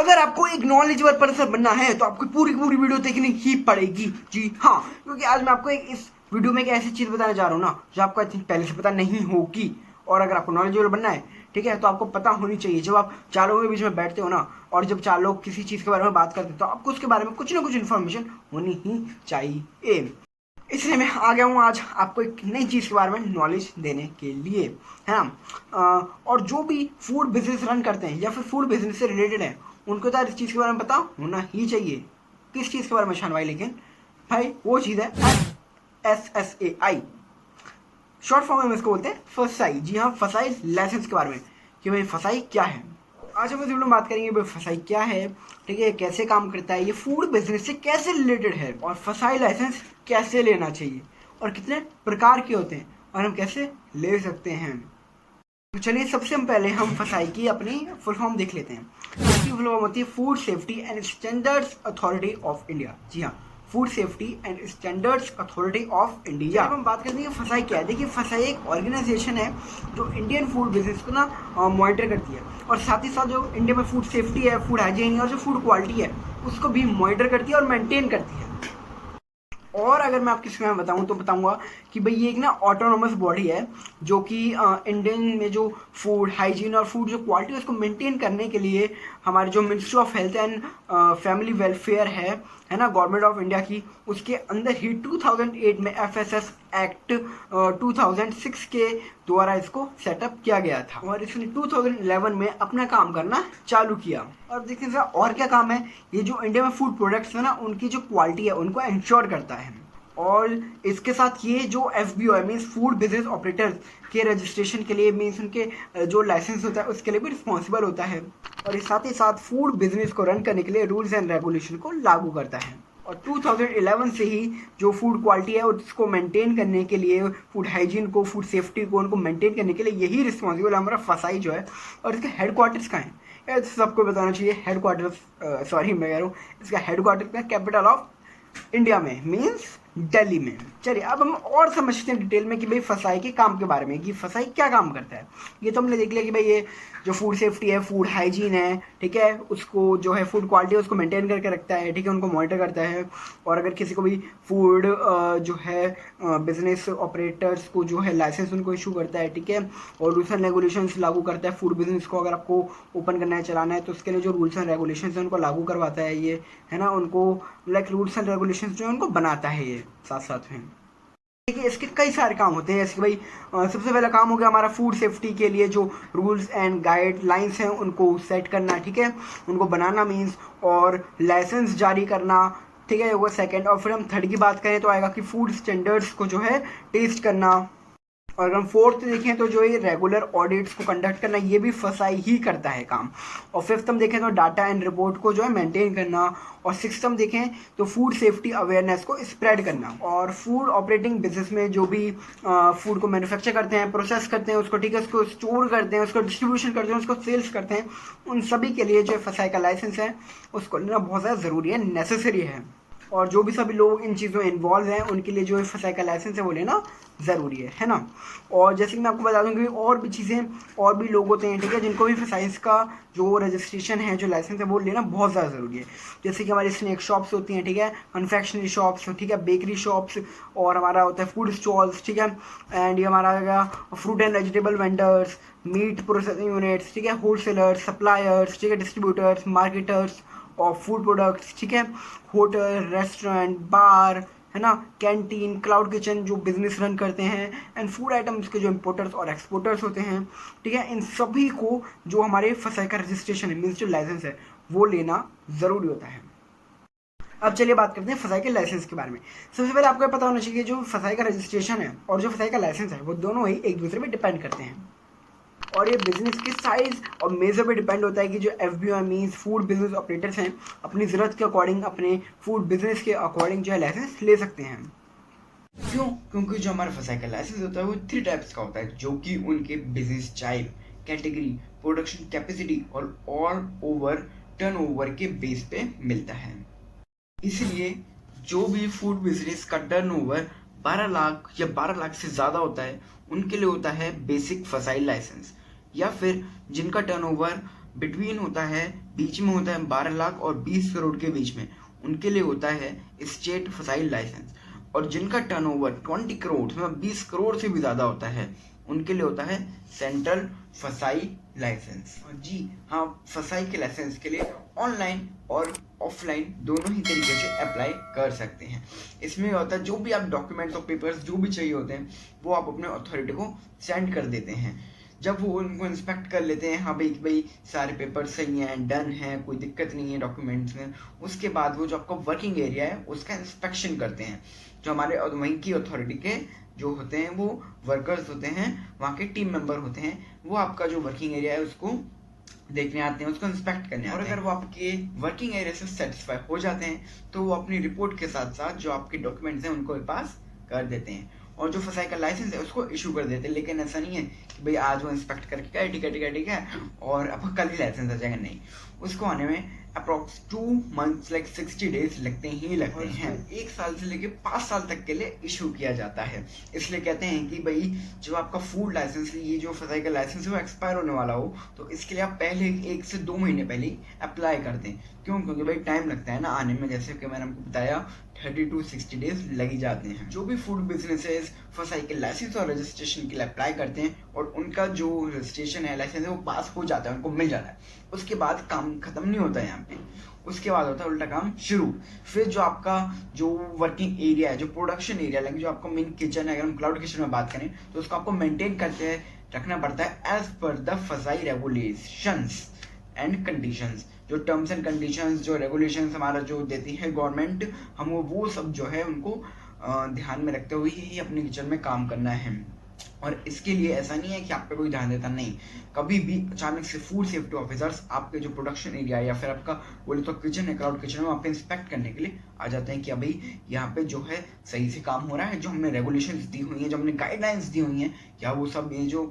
अगर आपको एक नॉलेजेबल पर्सन बनना है तो आपको पूरी पूरी वीडियो देखनी ही पड़ेगी। जी हाँ, क्योंकि आज मैं आपको इस वीडियो में एक ऐसी चीज़ बताने जा रहा हूँ ना जो आपको आई थिंक पहले से पता नहीं होगी। और अगर आपको नॉलेजेबल बनना है, ठीक है, तो आपको पता होनी चाहिए। जब आप चार लोगों के बीच में बैठते हो ना, और जब चार लोग किसी चीज़ के बारे में बात करते हो तो आपको उसके बारे में कुछ ना कुछ इन्फॉर्मेशन होनी ही चाहिए। इसलिए मैं आ गया हूँ आज आपको एक नई चीज़ के बारे में नॉलेज देने के लिए, है ना। और जो भी फूड बिजनेस रन करते हैं या फिर फूड बिजनेस से रिलेटेड है, उनको तो इस चीज़ के बारे में पता होना ही चाहिए। किस चीज़ के बारे में शान भाई? लेकिन भाई वो चीज़ है FSSAI, शॉर्ट फॉर्म में इसको बोलते हैं फसाई। जी हाँ, फसाई लाइसेंस के बारे में कि भाई फसाई क्या है। आज हम इस वीडियो में बात करेंगे भाई फसाई क्या है, ठीक है, कैसे काम करता है, ये फूड बिजनेस से कैसे रिलेटेड है, और फसाई लाइसेंस कैसे लेना चाहिए, और कितने प्रकार के होते हैं, और हम कैसे ले सकते हैं। तो चलिए सबसे पहले हम फसाई की अपनी फुल फॉर्म देख लेते हैं। इसकी फुल फॉर्म होती है food safety and standards authority of India. जी हाँ, food safety and standards authority of India. अब हम बात करते हैं फसाई क्या है। देखिए, फसाई एक ऑर्गेनाइजेशन है जो इंडियन फूड बिजनेस को ना मॉनिटर करती है, और साथ ही साथ जो इंडिया में फूड सेफ्टी है, फूड हाइजीन और जो फूड क्वालिटी है उसको भी मॉनिटर करती है और मेंटेन करती है। और अगर मैं आपकी इसमें बताऊं तो बताऊंगा कि भाई ये एक ना ऑटोनोमस बॉडी है जो कि इंडियन में जो फूड हाइजीन और फूड जो क्वालिटी है उसको मेंटेन करने के लिए हमारे जो ministry of health and family welfare है ना, गवर्नमेंट ऑफ इंडिया की, उसके अंदर ही 2008 में FSS एक्ट 2006 के द्वारा इसको सेटअप किया गया था, और इसने 2011 में अपना काम करना चालू किया। और देखिए सर, और क्या काम है, ये जो इंडिया में फूड प्रोडक्ट्स है ना उनकी जो क्वालिटी है उनको इंश्योर करता है। और इसके साथ ये जो FBO है, मीन्स फूड बिजनेस ऑपरेटर्स के रजिस्ट्रेशन के लिए, मीन्स उनके जो लाइसेंस होता है उसके लिए भी रिस्पॉन्सिबल होता है। और इस साथ ही साथ फूड बिजनेस को रन करने के लिए रूल्स एंड रेगुलेशन को लागू करता है। और 2011 से ही जो फूड क्वालिटी है उसको मेंटेन करने के लिए, फूड हाइजीन को, फूड सेफ्टी को उनको मेंटेन करने के लिए यही रिस्पॉन्सिबल हमारा फसाई जो है। और इसके हेडक्वार्टर्स कहाँ है यार, सबको बताना चाहिए। हेडक्वार्टर्स सॉरी मैं कह रहा हूँ, इसका हेडक्वार्टर कैपिटल ऑफ इंडिया में, मीन्स दिल्ली में। चलिए अब हम और समझते हैं डिटेल में कि भाई फसाई के काम के बारे में, कि फसाई क्या काम करता है। ये तो हमने देख लिया कि भाई ये जो फूड सेफ्टी है, फूड हाइजीन है, ठीक है, उसको जो है फूड क्वालिटी है उसको मेंटेन करके रखता है, ठीक है, उनको मॉनिटर करता है। और अगर किसी को भी फूड जो है बिजनेस ऑपरेटर्स को जो है लाइसेंस उनको इशू करता है, ठीक है, और रूल्स एंड रेगुलेशंस लागू करता है फूड बिजनेस को। अगर आपको ओपन करना है, चलाना है, तो उसके लिए जो रूल्स एंड रेगुलेशंस हैं उनको लागू करवाता है ये, है ना, उनको लाइक रूल्स एंड रेगुलेशंस जो है उनको बनाता है ये साथ साथ में। देखिए इसके कई सारे काम होते हैं, जैसे भाई सबसे पहला काम हो गया हमारा फूड सेफ्टी के लिए जो रूल्स एंड गाइडलाइंस हैं उनको सेट करना, ठीक है, उनको बनाना मीन्स, और लाइसेंस जारी करना, ठीक है, वो सेकंड। और फिर हम थर्ड की बात करें तो आएगा कि फूड स्टैंडर्ड्स को जो है टेस्ट करना। और अगर हम फोर्थ देखें तो जो ये रेगुलर ऑडिट्स को कंडक्ट करना, ये भी फसाई ही करता है काम। और फिफ्थ हम देखें तो डाटा एंड रिपोर्ट को जो है मेंटेन करना। और सिक्स्थ हम देखें तो फूड सेफ्टी अवेयरनेस को स्प्रेड करना। और फूड ऑपरेटिंग बिजनेस में जो भी फूड को मैन्युफैक्चर करते हैं, प्रोसेस करते हैं उसको, ठीक है, उसको स्टोर करते हैं, उसको डिस्ट्रीब्यूशन करते हैं, उसको सेल्स करते हैं, उन सभी के लिए जो फसाई का लाइसेंस है उसको लेना बहुत ज़्यादा ज़रूरी है, नेसेसरी है। और जो भी सभी लोग इन चीज़ों में इन्वॉल्व हैं उनके लिए जो फसाई का लाइसेंस है वो लेना ज़रूरी है ना। और जैसे कि मैं आपको बता दूं कि और भी चीज़ें, और भी लोग होते हैं, ठीक है, जिनको भी फसाइस का जो रजिस्ट्रेशन है, जो लाइसेंस है वो लेना बहुत ज़्यादा ज़रूरी है। जैसे कि हमारी स्नैक शॉप्स होती हैं, ठीक है, कन्फेक्शनरी शॉप्स, ठीक है, बेकरी शॉप्स, और हमारा होता है फूड स्टॉल्स, ठीक है, एंड ये हमारा आएगा fruit and vegetable vendors, meat processing units, ठीक है, होलसेलर्स, सप्लायर्स, ठीक है, distributors, marketers of food products, ठीक है, होटल, रेस्टोरेंट, बार, है ना, कैंटीन, क्लाउड किचन जो बिजनेस रन करते हैं, एंड फूड आइटम्स के जो इम्पोर्टर्स और एक्सपोर्टर्स होते हैं, ठीक है, इन सभी को जो हमारे फसाई का रजिस्ट्रेशन है, मीन्स जो लाइसेंस है वो लेना ज़रूरी होता है। अब चलिए बात करते हैं फसाई के लाइसेंस के बारे में। सबसे पहले आपको पता होना चाहिए जो फसाई का रजिस्ट्रेशन है और जो फसाई का लाइसेंस है वो दोनों ही एक दूसरे पर डिपेंड करते हैं। और ये बिजनेस के साइज और मेजर पे डिपेंड होता है कि जो FBO means food business operators हैं अपनी ज़रूरत के अकॉर्डिंग, अपने फूड बिजनेस के अकॉर्डिंग जो है लाइसेंस ले सकते हैं। क्यों? क्योंकि जो हमारा फसाई का लाइसेंस होता है वो 3 टाइप्स का होता है, जो कि उनके business type, category, production capacity और ऑल ओवर टर्नओवर के बेस पे मिलता है। इसलिए जो भी फूड बिजनेस का टर्नओवर 12 लाख या 12 लाख से ज़्यादा होता है उनके लिए होता है बेसिक फसाई लाइसेंस, या फिर जिनका टर्नओवर बिटवीन होता है, बीच में होता है 12 लाख और 20 करोड़ के बीच में, उनके लिए होता है स्टेट फसाई लाइसेंस। और जिनका टर्नओवर 20 करोड़ मतलब 20 करोड़ से भी ज़्यादा होता है, उनके लिए होता है सेंट्रल फसाई लाइसेंस। और जी हाँ, फसाई के लाइसेंस के लिए ऑनलाइन और ऑफलाइन दोनों ही तरीके से अप्लाई कर सकते हैं। इसमें होता है जो भी आप डॉक्यूमेंट्स और पेपर्स जो भी चाहिए होते हैं वो आप अपने अथॉरिटी को सेंड कर देते हैं। जब वो उनको इंस्पेक्ट कर लेते हैं, हाँ भाई सारे पेपर सही हैं, डन है, कोई दिक्कत नहीं है डॉक्यूमेंट्स में, उसके बाद वो जो आपका वर्किंग एरिया है उसका इंस्पेक्शन करते हैं। जो हमारे वहीं की अथॉरिटी के जो होते हैं वो वर्कर्स होते हैं, वहाँ के टीम मेंबर होते हैं, वो आपका जो वर्किंग एरिया है उसको देखने आते हैं, उसको इंस्पेक्ट करने आते हैं। और अगर वो आपके वर्किंग एरिया से सेटिस्फाई हो जाते हैं तो वो अपनी रिपोर्ट के साथ साथ जो आपके डॉक्यूमेंट्स हैं उनको पास कर देते हैं और जो फसाई का लाइसेंस है उसको इशू कर देते हैं। लेकिन ऐसा नहीं है कि भाई आज वो इंस्पेक्ट करके क्या ठीक है और आपका कल ही लाइसेंस आ जाएगा, नहीं। उसको आने में अप्रॉक्स 2 मंथ्स लाइक 60 डेज लगते हैं। 1 साल से लेके 5 साल तक के लिए इशू किया जाता है। इसलिए कहते हैं कि भाई जो आपका फूड लाइसेंस, ये जो फसाई का लाइसेंस है वो एक्सपायर होने वाला हो तो इसके लिए आप पहले 1 से 2 महीने पहले ही अप्लाई कर दें। क्यों? क्योंकि भाई टाइम लगता है ना आने में, जैसे कि मैंने आपको बताया 30 to 60 डेज लग ही जाते हैं। जो भी फूड बिजनेसेस फसाई के लाइसेंस और रजिस्ट्रेशन के लिए अप्लाई करते हैं और उनका जो रजिस्ट्रेशन है, लाइसेंस है, वो पास हो जाता है, उनको मिल जाता है, उसके बाद काम खत्म नहीं होता है यहाँ पे। उसके बाद होता है उल्टा काम शुरू। फिर जो आपका जो वर्किंग एरिया है, जो प्रोडक्शन एरिया है, जो आपका मेन किचन है, अगर हम क्लाउड किचन में बात करें तो उसको आपको मेंटेन करते रखना पड़ता है एज पर द फसाई रेगुलेशंस एंड कंडीशंस। जो टर्म्स एंड कंडीशंस, जो रेगुलेशंस हमारा जो देती है गवर्नमेंट, हम वो सब जो है उनको ध्यान में रखते हुए ही अपने किचन में काम करना है। और इसके लिए ऐसा नहीं है कि आप पे कोई ध्यान देता नहीं, कभी भी अचानक से फूड सेफ्टी ऑफिसर्स आपके जो प्रोडक्शन एरिया या फिर आपका बोले तो किचन है, क्लाउड किचन है, वहाँ पे इंस्पेक्ट करने के लिए आ जाते हैं कि अभी यहाँ पे जो है सही से काम हो रहा है, जो हमने रेगुलेशंस दी हुई हैं, जो हमने गाइडलाइंस दी हुई हैं, क्या वो सब ये जो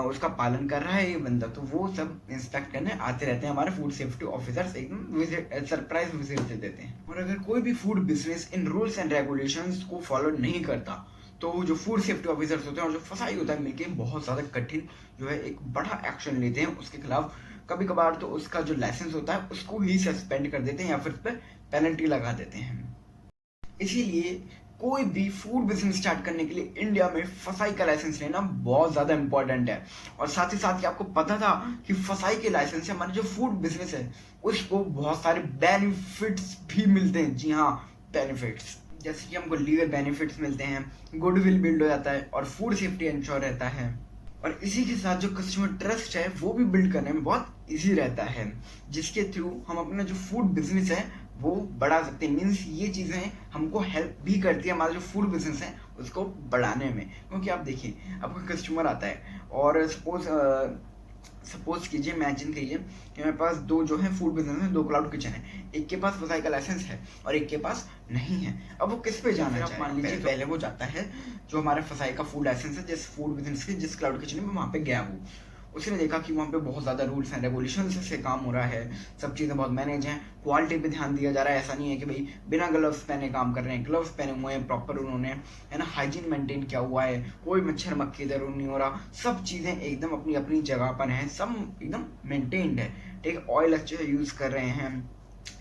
उसका पालन कर रहा है ये बंदा। तो वो सब इंस्पेक्ट करने आते रहते हैं हमारे फूड सेफ्टी ऑफिसर्स, एकदम सरप्राइज विजिट दे देते हैं। और अगर कोई भी food business in rules and regulations को फॉलो नहीं करता तो जो फूड सेफ्टी ऑफिसर्स होते हैं और जो फसाई होता है मिलके बहुत ज़्यादा कठिन जो है एक बड़ा एक्शन लेते हैं उसके खिलाफ। कभी कभार तो उसका जो लाइसेंस होता है उसको ही सस्पेंड कर देते हैं या फिर उस पर पेनल्टी लगा देते हैं। इसीलिए कोई भी फूड बिजनेस स्टार्ट करने के लिए इंडिया में फसाई का लाइसेंस लेना बहुत ज़्यादा इंपॉर्टेंट है। और साथ ही साथ आपको पता था कि फसाई के लाइसेंस से हमारे जो फूड बिजनेस है उसको बहुत सारे बेनिफिट्स भी मिलते हैं। जी हाँ, बेनिफिट्स, जैसे कि हमको लीगल बेनिफिट्स मिलते हैं, गुडविल बिल्ड हो जाता है और फूड सेफ्टी इंश्योर रहता है। और इसी के साथ जो कस्टमर ट्रस्ट है वो भी बिल्ड करने में बहुत इजी रहता है, जिसके थ्रू हम अपना जो फूड बिजनेस है वो बढ़ा सकते हैं। मीन्स ये चीज़ें हमको हेल्प भी करती है हमारा जो फूड बिजनेस है उसको बढ़ाने में। क्योंकि आप देखिए, आपका कस्टमर आता है और सपोज कीजिए, इमेजिन कीजिए कि मेरे पास दो जो है फूड बिजनेस है, 2 क्लाउड किचन है, एक के पास फसाई का लाइसेंस है और एक के पास नहीं है। अब वो किस पे जाना चाहिए? मान लीजिए पहले वो जाता है जो हमारे फसाई का फूड लाइसेंस है, जिस फूड बिजनेस के जिस क्लाउड किचन में वहाँ पे गया वो, उसने देखा कि वहाँ पे बहुत ज़्यादा रूल्स एंड रेगुलेशन से काम हो रहा है, सब चीज़ें बहुत मैनेज हैं, क्वालिटी पे ध्यान दिया जा रहा है। ऐसा नहीं है कि भाई बिना ग्लव्स पहने काम कर रहे हैं, ग्लव्स पहने हुए हैं प्रॉपर, उन्होंने है ना हाइजीन मेंटेन किया हुआ है, कोई मच्छर मक्खी इधर नहीं हो रहा, सब चीज़ें एकदम अपनी अपनी जगह पर हैं, सब एकदम मेंटेन्ड है, ठीक है, ऑयल अच्छे से यूज़ कर रहे हैं,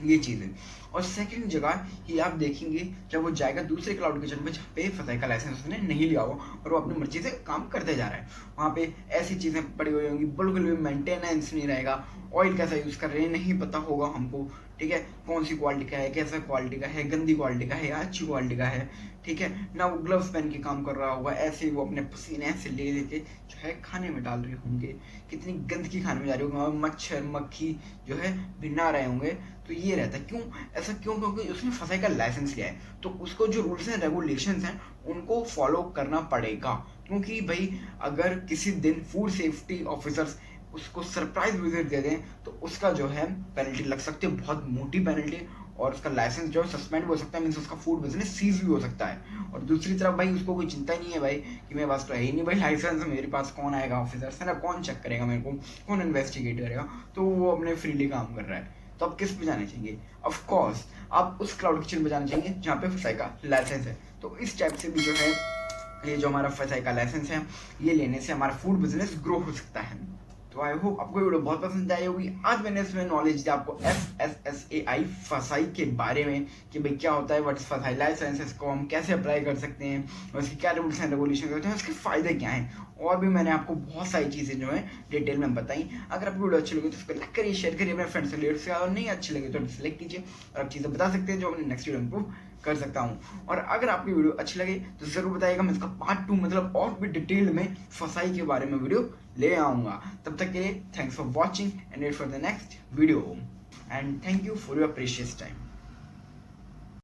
ये चीज़ें। और सेकंड जगह ही आप देखेंगे जब वो जाएगा दूसरे क्लाउड किचन पे जहाँ पे फसाई का लाइसेंस उसने नहीं लिया हुआ और वो अपनी मर्जी से काम करते जा रहा है, वहाँ पे ऐसी चीज़ें पड़ी हुई होंगी, बिल्कुल भी मेंटेनेंस नहीं रहेगा, ऑयल कैसा यूज़ कर रहे हैं नहीं पता होगा हमको, ठीक है, कौन सी क्वालिटी का है, कैसा क्वालिटी का है, गंदी क्वालिटी का है या अच्छी क्वालिटी का है, ठीक है ना, वो ग्लव्स पहन के काम कर रहा होगा, ऐसे ही वो अपने पसीने से ले लेके जो है खाने में डाल रहे होंगे, कितनी गंदगी खाने में जा रही होगी, मच्छर मक्खी जो है भिन्ना रहे होंगे। तो ये रहता है, क्यों ऐसा क्यों? क्योंकि उसने फसाई का लाइसेंस लिया है तो उसको जो रूल्स एंड रेगुलेशंस हैं उनको फॉलो करना पड़ेगा। क्योंकि भाई अगर किसी दिन फूड सेफ्टी ऑफिसर्स उसको सरप्राइज विजिट दे दें तो उसका जो है पेनल्टी लग सकती है, बहुत मोटी पेनल्टी, और उसका लाइसेंस जो है सस्पेंड भी हो सकता है, मीन्स उसका फूड बिजनेस सीज भी हो सकता है। और दूसरी तरफ भाई उसको कोई चिंता ही नहीं है भाई कि मेरे पास तो है ही नहीं भाई लाइसेंस, मेरे पास कौन आएगा ऑफिसर है ना, कौन चेक करेगा मेरे को, कौन इन्वेस्टिगेट करेगा, तो वो अपने फ्रीली काम कर रहा है। तो आप किस पे जाना चाहिए? ऑफ कोर्स आप उस क्लाउड किचन पे जाना चाहिए जहाँ पे फसाई का लाइसेंस है। तो इस टाइप से भी जो है ये जो हमारा फसाई का लाइसेंस है ये लेने से हमारा फूड बिजनेस ग्रो हो सकता है। तो आई होप आपको वीडियो बहुत पसंद आई होगी। आज मैंने इसमें नॉलेज दिया आपको FSSAI फसाई के बारे में कि भाई क्या होता है, व्हाट इज फसाई लाइसेंस, इसको हम कैसे अप्लाई कर सकते हैं और इसके क्या रूल्स एंड रेगुलेशन होते हैं, उसके फायदे क्या हैं, और भी मैंने आपको बहुत सारी चीज़ें जो है डिटेल में बताई। अगर आपको वीडियो अच्छी लगी तो उसको लाइक करिए, शेयर करिए अपने फ्रेंड्स से रिलेट से, और नहीं अच्छी लगी तो डिसलाइक कीजिए और आप चीज़ें बता सकते हैं जो अपने नेक्स्ट वीडियो में कर सकता हूँ। और अगर आपकी वीडियो अच्छी लगे तो जरूर बताइएगा, मैं इसका पार्ट 2 मतलब और भी डिटेल में फसाई के बारे में वीडियो ले आऊँगा। तब तक के लिए thanks for watching and wait for the next video and thank you for your precious time.